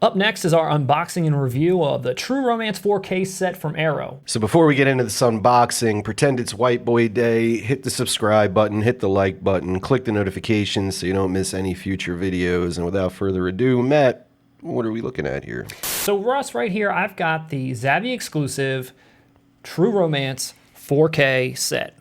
Up next is our unboxing and review of the True Romance 4K set from Arrow. So before we get into this unboxing, pretend it's White Boy Day, hit the subscribe button, hit the like button, click the notifications so you don't miss any future videos. And without further ado, Matt, what are we looking at here? So Russ, right here, I've got the Zavvi exclusive True Romance 4K set.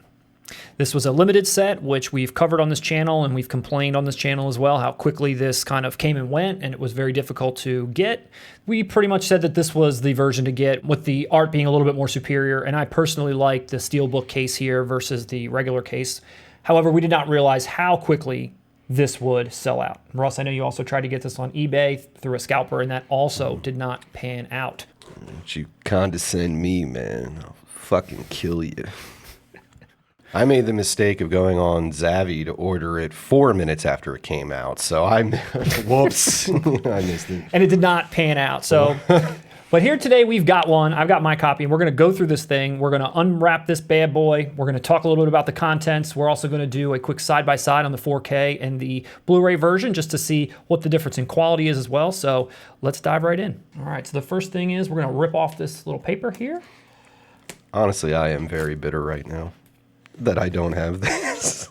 This was a limited set, which we've covered on this channel, and we've complained on this channel as well how quickly this kind of came and went, and it was very difficult to get. We pretty much said that this was the version to get, with the art being a little bit more superior, and I personally like the steelbook case here versus the regular case. However, we did not realize how quickly this would sell out. Russ, I know you also tried to get this on eBay through a scalper, and that also did not pan out. Don't you condescend me, man. I'll fucking kill you. I made the mistake of going on Zavvi to order it 4 minutes after it came out, so whoops, I missed it. And it did not pan out, so. But here today we've got one. I've got my copy, and we're gonna go through this thing. We're gonna unwrap this bad boy. We're gonna talk a little bit about the contents. We're also gonna do a quick side-by-side on the 4K and the Blu-ray version just to see what the difference in quality is as well. So let's dive right in. All right, so the first thing is we're gonna rip off this little paper here. Honestly, I am very bitter right now that I don't have this.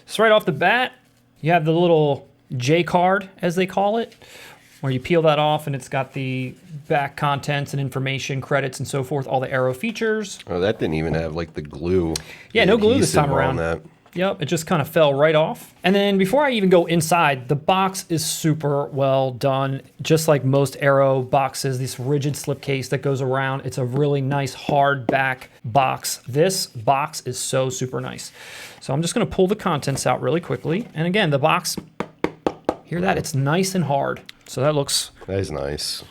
So right off the bat, you have the little J card, as they call it, where you peel that off and it's got the back contents and information, credits and so forth, all the Arrow features. Oh, that didn't even have like the glue. Yeah, no glue this time around. That. Yep, it just kind of fell right off. And then before I even go inside, the box is super well done. Just like most Arrow boxes, this rigid slipcase that goes around. It's a really nice hard back box. This box is so super nice. So I'm just gonna pull the contents out really quickly. And again, the box, hear that? It's nice and hard. So that looks... That is nice.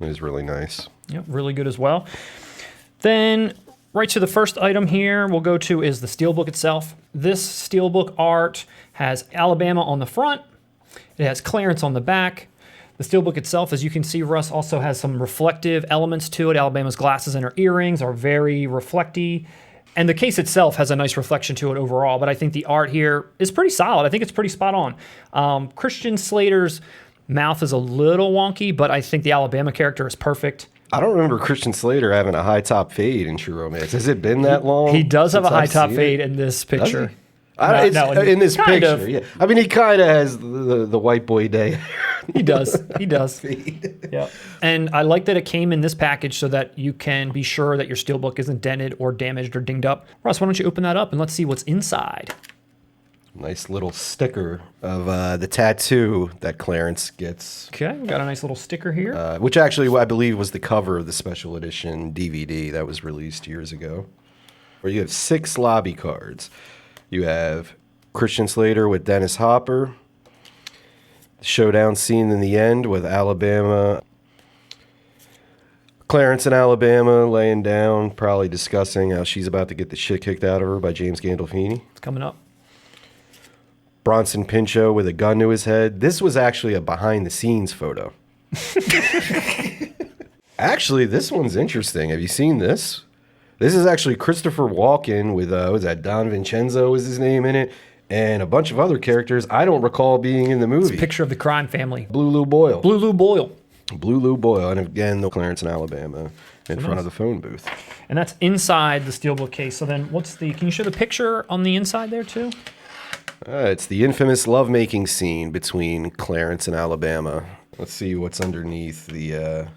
That is really nice. Yep, really good as well. Then right to the first item here we'll go to is the steelbook itself. This steelbook art has Alabama on the front. It has Clarence on the back. The steelbook itself, as you can see, Russ, also has some reflective elements to it. Alabama's glasses and her earrings are very reflecty. And the case itself has a nice reflection to it overall, but I think the art here is pretty solid. I think it's pretty spot on. Christian Slater's mouth is a little wonky, but I think the Alabama character is perfect. I don't remember Christian Slater having a high top fade in True Romance. Has it been that long? He does have a high top fade in this picture. In this picture, yeah. I mean, he kind of has the White Boy Day. He does. He does. Yep. And I like that it came in this package so that you can be sure that your steelbook isn't dented or damaged or dinged up. Russ, why don't you open that up and let's see what's inside. Nice little sticker of the tattoo that Clarence gets. Okay, we got a nice little sticker here. Which actually, I believe, was the cover of the special edition DVD that was released years ago. Where you have 6 lobby cards. You have Christian Slater with Dennis Hopper. The showdown scene in the end with Alabama. Clarence and Alabama laying down, probably discussing how she's about to get the shit kicked out of her by James Gandolfini. It's coming up. Bronson Pinchot with a gun to his head. This was actually a behind-the-scenes photo. Actually, this one's interesting. Have you seen this? This is actually Christopher Walken with, was that Don Vincenzo was his name in it? And a bunch of other characters I don't recall being in the movie. It's a picture of the crime family. Blue Lou Boyle. Blue Lou Boyle. Blue Lou Boyle. And again, the Clarence in Alabama in front of the phone booth. And that's inside the steelbook case. So then can you show the picture on the inside there too? It's the infamous lovemaking scene between Clarence and Alabama. Let's see what's underneath the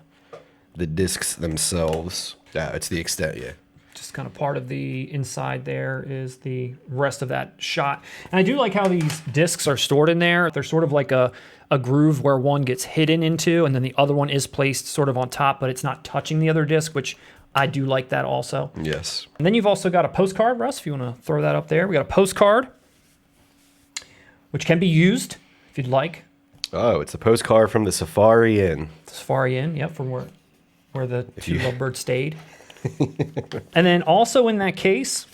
discs themselves. Yeah, it's the extent, yeah. Just kind of part of the inside there is the rest of that shot. And I do like how these discs are stored in there. They're sort of like a groove where one gets hidden into, and then the other one is placed sort of on top, but it's not touching the other disc, which I do like that also. Yes. And then you've also got a postcard, Russ, if you want to throw that up there. We got a postcard, which can be used if you'd like. Oh, it's a postcard from the Safari Inn. The Safari Inn, yep, from where the two lovebirds stayed. And then also in that case,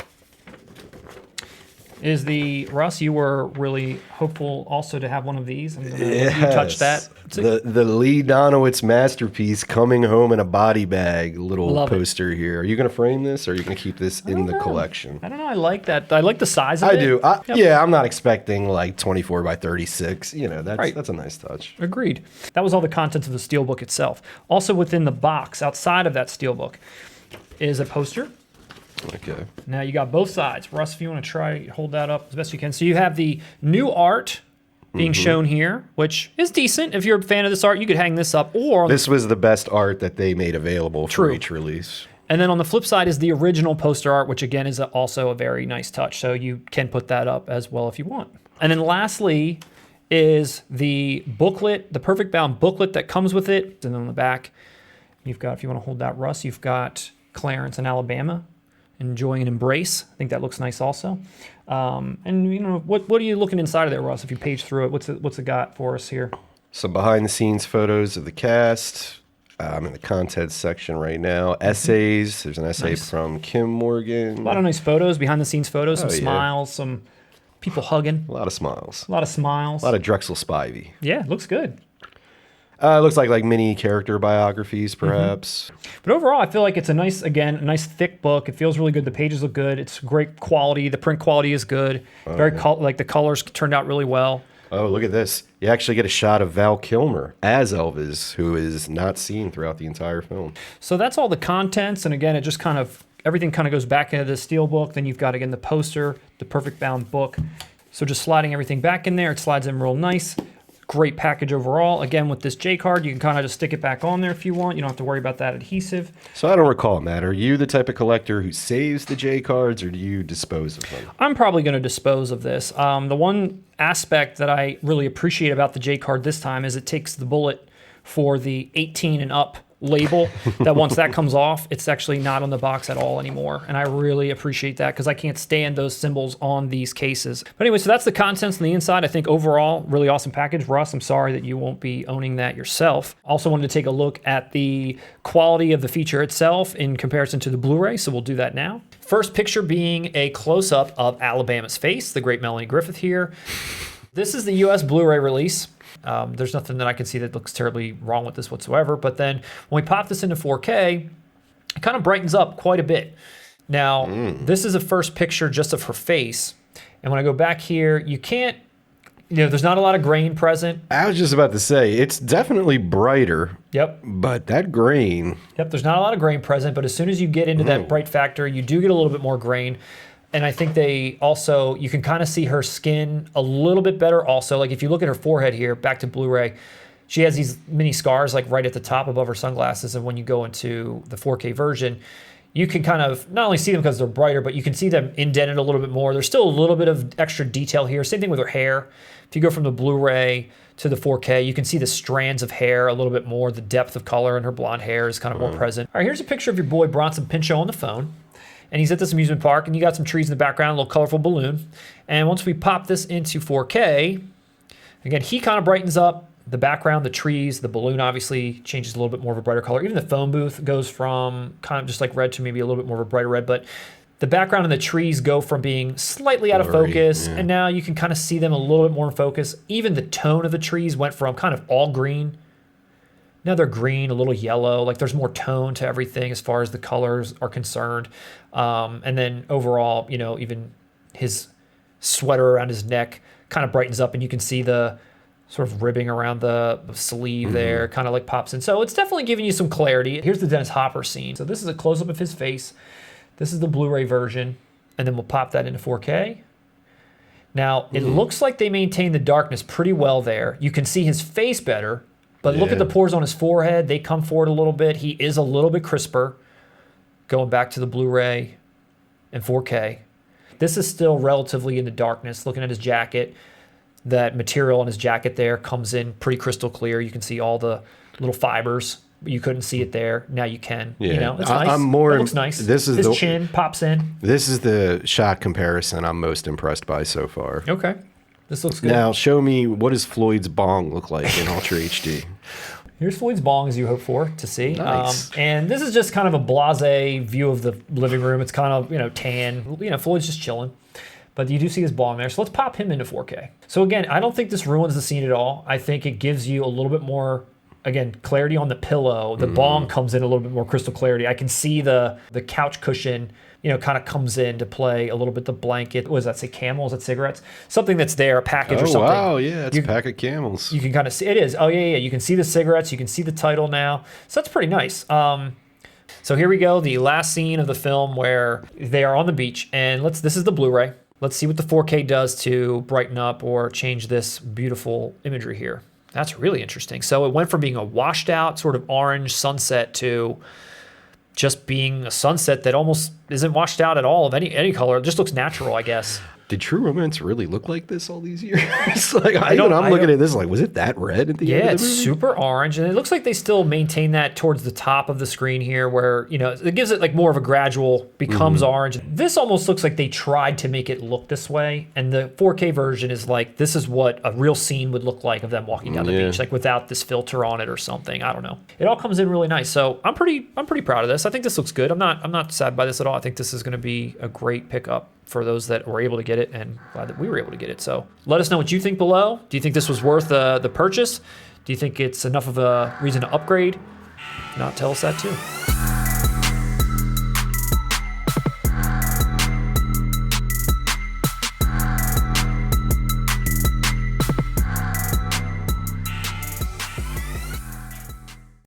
is the Russ. You were really hopeful also to have one of these. I'm gonna let you touch that. The Lee Donowitz masterpiece, coming home in a body bag. Little Love poster here. Are you going to frame this, or are you going to keep this in the collection? I don't know. I like that. I like the size of it. I do. Yeah, I'm not expecting like 24 by 36. You know, that's a nice touch. Agreed. That was all the contents of the steelbook itself. Also within the box, outside of that steelbook, is a poster. Okay. Now you got both sides. Russ, if you want to try, hold that up as best you can. So you have the new art being shown here, which is decent. If you're a fan of this art, you could hang this up. Or this was the best art that they made available for each release. And then on the flip side is the original poster art, which again is also a very nice touch. So you can put that up as well if you want. And then lastly is the booklet, the perfect bound booklet that comes with it. And then on the back, you've got, if you want to hold that, Russ, you've got Clarence in Alabama enjoying an embrace. I think that looks nice also. And you know, what are you looking inside of there, Russ? If you page through it, what's it got for us here? Some behind the scenes photos of the cast. I'm in the contents section right now. Essays. There's an essay from Kim Morgan. A lot of nice photos, behind the scenes photos, some smiles, some people hugging. A lot of smiles. A lot of smiles. A lot of Drexel Spivey. Yeah, looks good. It looks like mini character biographies, perhaps. But overall, I feel like it's a nice thick book. It feels really good. The pages look good. It's great quality. The print quality is good. Like the colors turned out really well. Oh, look at this. You actually get a shot of Val Kilmer as Elvis, who is not seen throughout the entire film. So that's all the contents. And again, it just everything kind of goes back into the steel book. Then you've got, again, the poster, the perfect bound book. So just sliding everything back in there. It slides in real nice. Great package overall. Again, with this J card, you can kind of just stick it back on there if you want. You don't have to worry about that adhesive. So I don't recall, Matt. Are you the type of collector who saves the J cards, or do you dispose of them? I'm probably going to dispose of this. The one aspect that I really appreciate about the J card this time is it takes the bullet for the 18 and up label, that once that comes off, it's actually not on the box at all anymore. And I really appreciate that because I can't stand those symbols on these cases. But anyway, so that's the contents on the inside. I think overall, really awesome package. Russ, I'm sorry that you won't be owning that yourself. Also wanted to take a look at the quality of the feature itself in comparison to the Blu-ray, so we'll do that now. First picture being a close-up of Alabama's face, the great Melanie Griffith here. This is the US Blu Ray release. There's nothing that I can see that looks terribly wrong with this whatsoever. But then when we pop this into 4K, it kind of brightens up quite a bit. Now, this is a first picture just of her face. And when I go back here, you can't, there's not a lot of grain present. I was just about to say, it's definitely brighter. Yep. But that grain. Yep, there's not a lot of grain present. But as soon as you get into that bright factor, you do get a little bit more grain. And I think you can kind of see her skin a little bit better also. Like if you look at her forehead here, back to Blu-ray, she has these mini scars like right at the top above her sunglasses. And when you go into the 4K version, you can kind of not only see them because they're brighter, but you can see them indented a little bit more. There's still a little bit of extra detail here. Same thing with her hair. If you go from the Blu-ray to the 4K, you can see the strands of hair a little bit more. The depth of color in her blonde hair is kind of more present. All right, here's a picture of your boy Bronson Pinchot on the phone. And he's at this amusement park, and you got some trees in the background, a little colorful balloon. And once we pop this into 4K, again, he kind of brightens up the background, the trees, the balloon obviously changes a little bit more of a brighter color. Even the phone booth goes from kind of just like red to maybe a little bit more of a brighter red. But the background and the trees go from being slightly out of focus, and now you can kind of see them a little bit more in focus. Even the tone of the trees went from kind of all green. Now they're green, a little yellow, like there's more tone to everything as far as the colors are concerned. And then overall, even his sweater around his neck kind of brightens up and you can see the sort of ribbing around the sleeve there, kind of like pops in. So it's definitely giving you some clarity. Here's the Dennis Hopper scene. So this is a close-up of his face. This is the Blu-ray version, and then we'll pop that into 4K. Now, it looks like they maintain the darkness pretty well there. You can see his face better. But look at the pores on his forehead. They come forward a little bit. He is a little bit crisper. Going back to the Blu-ray and 4K. This is still relatively in the darkness. Looking at his jacket, that material on his jacket there comes in pretty crystal clear. You can see all the little fibers. You couldn't see it there. Now you can. Yeah. It's nice. I'm more. It looks nice. His chin pops in. This is the shot comparison I'm most impressed by so far. Okay. This looks good. Now, show me, what does Floyd's bong look like in Ultra HD? Here's Floyd's bong, as you hope for to see. Nice. And this is just kind of a blasé view of the living room. It's kind of, tan. Floyd's just chilling. But you do see his bong there. So let's pop him into 4K. So again, I don't think this ruins the scene at all. I think it gives you a little bit more, again, clarity on the pillow. The bong comes in a little bit more crystal clarity. I can see the couch cushion, you know, kind of comes into play a little bit. The blanket, what does that say, Camel? Is that cigarettes? Something that's there, a package or something. Oh, wow, yeah, it's a pack of Camels. You can kind of see, it is. Oh, yeah. You can see the cigarettes. You can see the title now. So that's pretty nice. So here we go, the last scene of the film where they are on the beach, and this is the Blu-ray. Let's see what the 4K does to brighten up or change this beautiful imagery here. That's really interesting. So it went from being a washed out sort of orange sunset to just being a sunset that almost isn't washed out at all of any color. It just looks natural, I guess. Did True Romance really look like this all these years? Like, I'm looking at this like, was it that red at the end of the movie? Yeah, it's super orange, and it looks like they still maintain that towards the top of the screen here, where, you know, it gives it like more of a gradual, becomes orange. This almost looks like they tried to make it look this way, and the 4K version is like, this is what a real scene would look like of them walking down the beach, like without this filter on it or something. I don't know. It all comes in really nice, so I'm pretty proud of this. I think this looks good. I'm not sad by this at all. I think this is going to be a great pickup for those that were able to get it, and glad that we were able to get it. So let us know what you think below. Do you think this was worth the purchase? Do you think it's enough of a reason to upgrade? If not, tell us that too.